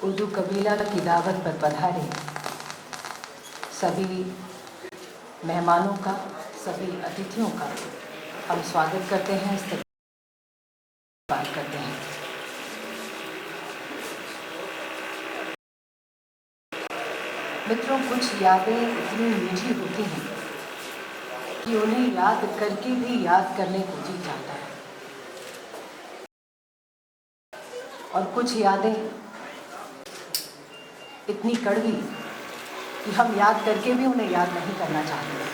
उर्दू कबीला की दावत पर पधारे सभी मेहमानों का, सभी अतिथियों का हम स्वागत करते हैं, इस्तकबाल करते हैं। मित्रों, कुछ यादें इतनी मीठी होती हैं कि उन्हें याद करके भी याद करने को जी जाता है, और कुछ यादें इतनी कड़वी कि हम याद करके भी उन्हें याद नहीं करना चाहते।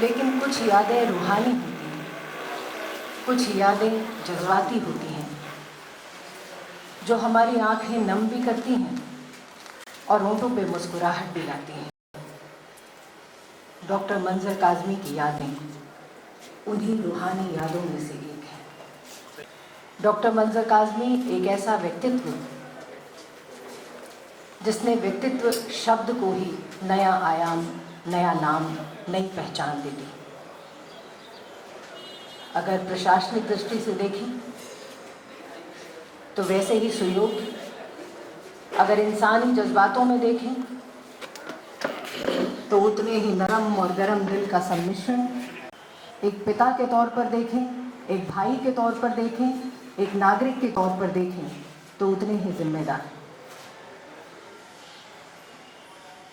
लेकिन कुछ यादें रूहानी होती हैं, कुछ यादें जज्बाती होती हैं, जो हमारी आंखें नम भी करती हैं और होंठों पे मुस्कुराहट भी लाती हैं। डॉक्टर मंजर काज़मी की यादें उन्हीं रूहानी यादों में से एक है। डॉक्टर मंजर काज़मी एक ऐसा व्यक्तित्व जिसने व्यक्तित्व शब्द को ही नया आयाम, नया नाम, नई पहचान दे दी। अगर प्रशासनिक दृष्टि से देखें तो वैसे ही सुयोग्य, अगर इंसानी जज्बातों में देखें तो उतने ही नरम और गर्म दिल का सम्मिश्रण। एक पिता के तौर पर देखें, एक भाई के तौर पर देखें, एक नागरिक के तौर पर देखें तो उतने ही जिम्मेदार।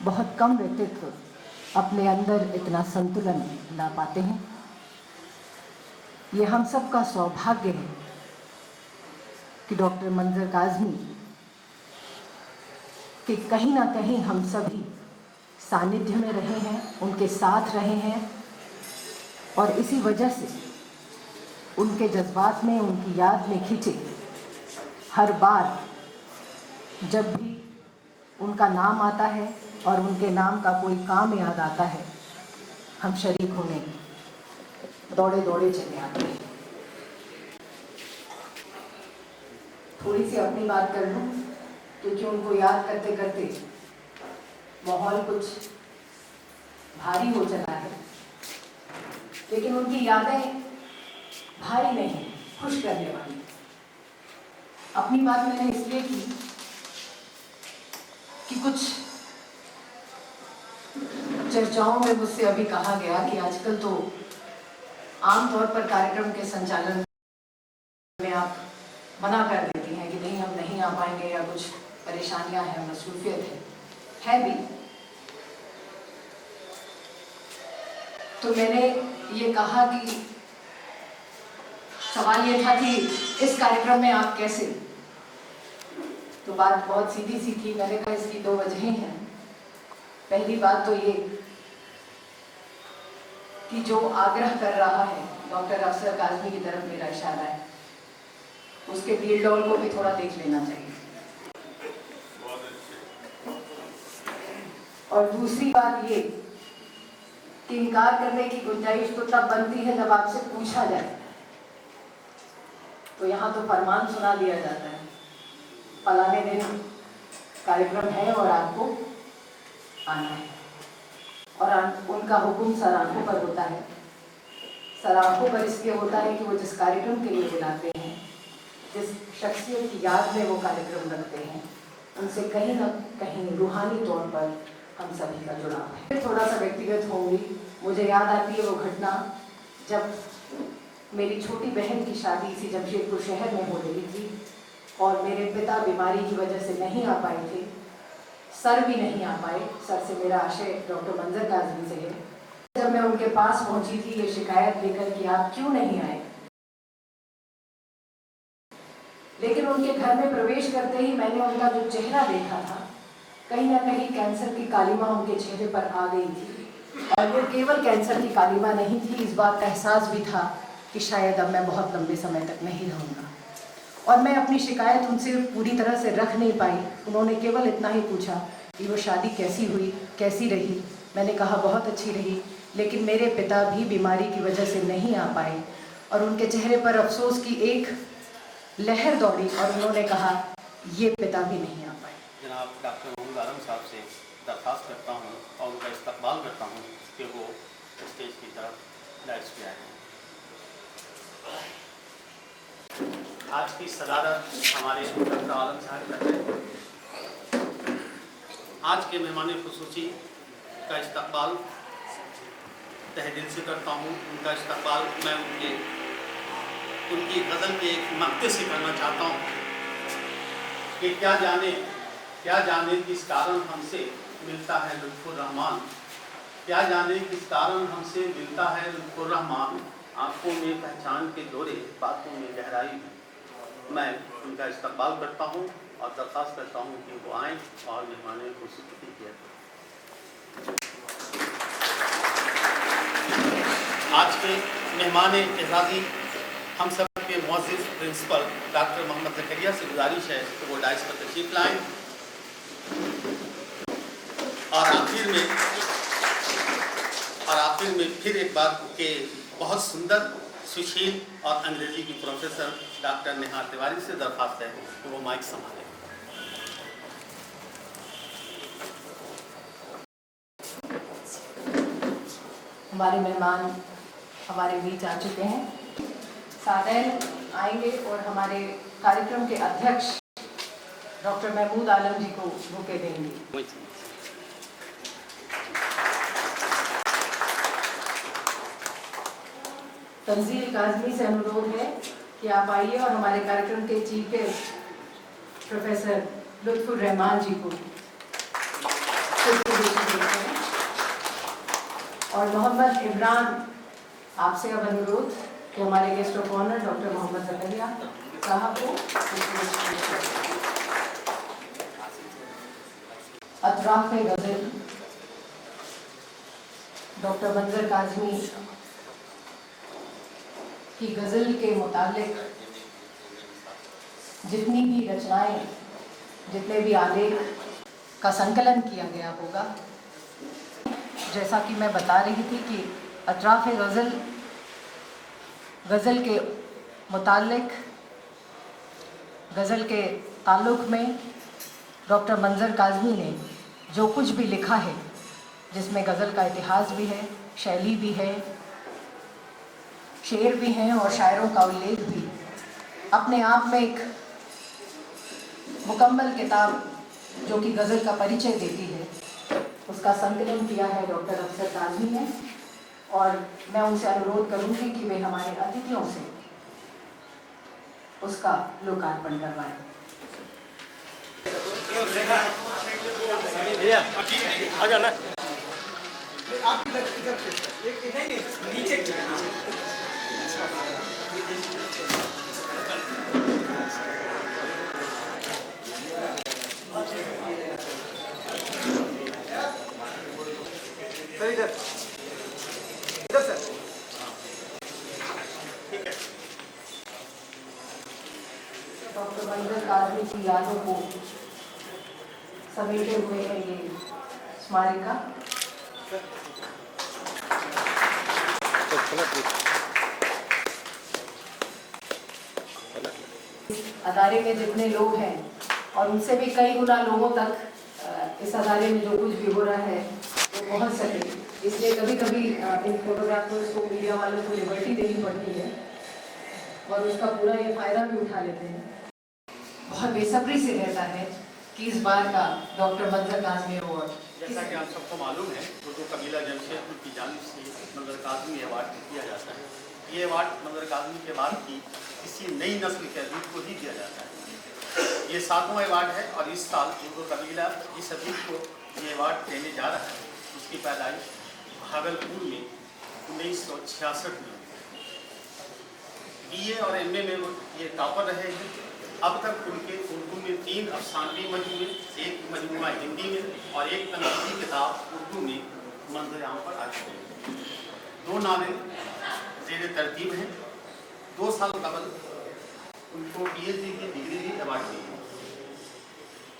बहुत कम व्यक्तित्व अपने अंदर इतना संतुलन ला पाते हैं। ये हम सब का सौभाग्य है कि डॉक्टर मंजर काज़मी के कहीं ना कहीं हम सभी सानिध्य में रहे हैं, उनके साथ रहे हैं, और इसी वजह से उनके जज्बात में, उनकी याद में खींचे हर बार जब भी उनका नाम आता है और उनके नाम का कोई काम याद आता है, हम शरीक होने दौड़े दौड़े चले आते हैं। थोड़ी सी अपनी बात कर लूँ, क्योंकि उनको याद करते करते माहौल कुछ भारी हो चला है, लेकिन उनकी यादें भारी नहीं, खुश करने वाली। अपनी बात मैंने इसलिए की कि कुछ चर्चाओं में मुझसे अभी कहा गया कि आजकल तो आमतौर पर कार्यक्रम के संचालन में आप मना कर देती हैं कि नहीं, हम नहीं आ पाएंगे, या कुछ परेशानियां हैं, मसरूफियत है भी। तो मैंने ये कहा कि सवाल ये था कि इस कार्यक्रम में आप कैसे। तो बात बहुत सीधी सी थी। मैंने कहा इसकी दो वजहें हैं। पहली बात तो ये कि जो आग्रह कर रहा है डॉक्टर अफसर काज़मी की तरफ मेरा इशारा है, उसके डील डॉल को भी थोड़ा देख लेना चाहिए। और दूसरी बात ये कि इनकार करने की गुंजाइश तो तब बनती है जब आपसे पूछा जाए। तो यहाँ तो फरमान सुना दिया जाता है, फलाने दिन कार्यक्रम है और आपको आना है, और उनका हुक्म सर आंखों पर होता है। सर आंखों पर इसलिए होता है कि वो जिस कार्यक्रम के लिए बुलाते हैं, जिस शख्सियत की याद में वो कार्यक्रम रखते हैं, उनसे कहीं ना कहीं रूहानी तौर पर हम सभी का जुड़ाव है। थोड़ा सा व्यक्तिगत होंगी। मुझे याद आती है वो घटना जब मेरी छोटी बहन की शादी इसी जमशेदपुर शहर में हो रही थी, और मेरे पिता बीमारी की वजह से नहीं आ पाए थे, सर भी नहीं आ पाए। सर से मेरा आशय डॉक्टर मंजर काज़मी से है। जब मैं उनके पास पहुंची थी ये शिकायत लेकर कि आप क्यों नहीं आए, लेकिन उनके घर में प्रवेश करते ही मैंने उनका जो चेहरा देखा था, कहीं ना कहीं कैंसर की कालिमा उनके चेहरे पर आ गई थी। और वो केवल कैंसर की कालिमा नहीं थी, इस बात का एहसास भी था कि शायद अब मैं बहुत लंबे समय तक नहीं रहूँगा। और मैं अपनी शिकायत उनसे पूरी तरह से रख नहीं पाई। उन्होंने केवल इतना ही पूछा कि वो शादी कैसी हुई, कैसी रही। मैंने कहा बहुत अच्छी रही, लेकिन मेरे पिता भी बीमारी की वजह से नहीं आ पाए। और उनके चेहरे पर अफसोस की एक लहर दौड़ी और उन्होंने कहा ये पिता भी नहीं आ पाए। जनाब डॉक्टर महमूद आलम साहब से दरख्वास्त करता हूँ और उनका इस्तकबाल करता हूँ कि वो स्टेज की तरफ लाइट्स पे आए। आज की सदारत हमारे डॉक्टर आलम साहब कर रहे हैं। आज के मेहमान खुसूसी का इस्तकबाल तहे दिल से करता हूँ। उनका इस्तकबाल मैं उनकी गज़ल के एक मक्ते से करना चाहता हूँ कि क्या जाने किस कारण हमसे मिलता है लुत्फ़ुर रहमान, क्या जाने किस कारण हमसे मिलता है लुत्फ़ुर रहमान, आँखों में पहचान के दौरे, बातों में गहराई। मैं उनका इस्तकबाल करता हूँ और दरख्वास्त करता हूँ कि वो आएँ और मेहमान खुसूसी किया। आज के मेहमान एज़ाज़ी हम सब के मुअज़्ज़िज़ प्रिंसिपल डॉक्टर मोहम्मद ज़करिया से गुजारिश है कि वो डाइस पर तशरीफ़ लाएँ और आखिर में फिर एक बात के बहुत सुंदर सुशील और अंग्रेजी की प्रोफेसर डॉक्टर नेहा तिवारी से दरख्वास्त है कि वो माइक संभालें। हमारे मेहमान हमारे बीच आ चुके हैं। सादैन आएंगे और हमारे कार्यक्रम के अध्यक्ष डॉक्टर महमूद आलम जी को बुके देंगे। तंजील काज़मी से अनुरोध है कि आप आइए और हमारे कार्यक्रम के chief guest professor Lutfur Rahman ji को और मोहम्मद इमरान आपसे अब अनुरोध कि हमारे guest of honour doctor Mohammad Zakaria साहब को अतराफ गज़ल डॉक्टर मंजर काज़मी की गज़ल के मुतालिक जितनी भी रचनाएं, जितने भी आलेख का संकलन किया गया होगा, जैसा कि मैं बता रही थी कि अतराफ गज़ल के मुतालिक गज़ल के ताल्लुक़ में डॉक्टर मंजर काज़मी ने जो कुछ भी लिखा है, जिसमें गज़ल का इतिहास भी है, शैली भी है, शेर भी हैं और शायरों का उल्लेख भी, अपने आप में एक मुकम्मल किताब जो कि गज़ल का परिचय देती है, उसका संकलन किया है डॉक्टर अफसर काज़मी ने। और मैं उनसे अनुरोध करूंगी कि वे हमारे अतिथियों से उसका लोकार्पण करवाएं। डॉक्टर मंजर काज़मी की यादों को समेटे हुए है ये स्मारिका। अदारे में जितने लोग हैं और उनसे भी कई गुना लोगों तक इस अदारे में जो कुछ भी हो रहा है वो पहुंच सके, इसलिए कभी कभी इन फोटोग्राफर्स को, मीडिया वालों को लिबर्टी देनी पड़ती है और उसका पूरा ये फ़ायदा भी उठा लेते हैं। बहुत बेसब्री से रहता है कि इस बार का डॉक्टर मंजर काज़मी अवार्ड, जैसा कि आप सबको मालूम है, उर्दू कबीला जमशेदपुर की जानिब से मंजर काज़मी अवार्ड दिया जाता है। ये अवार्ड मंजर काज़मी के बाद की किसी नई नस्ल के अदीब को ही दिया जाता है। ये 7वां अवार्ड है और इस साल उर्दू कबीला जिस अदीब को ये अवार्ड देने जा रहा है, उसकी पैदाइश भागलपुर में 1966 में। BA और MA में वो ये टॉपर रहे हैं। अब तक उनके उर्दू में 3 अफसानवी मजमूए, 1 मजमूआ हिंदी में और 1 तनक़ीदी किताब उर्दू में मंज़र आम पर आ चुके हैं। 2 नावल ज़ेर तरतीब हैं। 2 साल कबल उनको PhD की डिग्री भी अवार्ड दी है।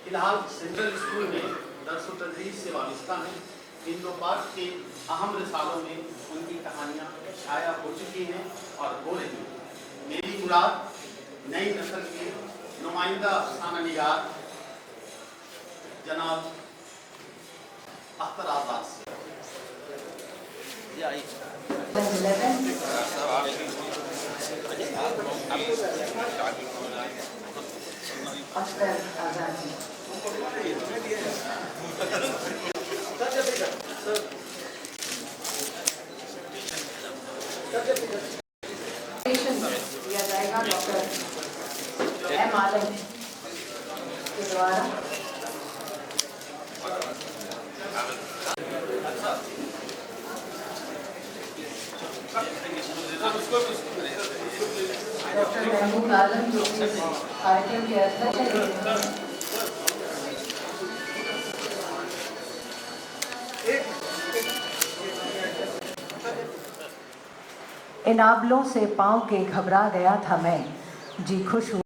फिलहाल सेंट्रल स्कूल में दर्स व तदरीस से वाबस्ता हैं। हिंदू पाक के अहम रिसालों में उनकी कहानियाँ शाया हो चुकी हैं और हो रही हैं। मेरी मुराद नई नस्ल के नुमाइंदा अफसाना निगार जनाब अख्तर आज़ाद से। अख्तर आजाद जी। दिया जाएगा डॉक्टर एम आलम के द्वारा। डॉक्टर महमूद आलम जो कि कार्यक्रम के अध्यक्ष हैं। इन आबलों से पाँव के घबरा गया था मैं, जी खुश हुआ।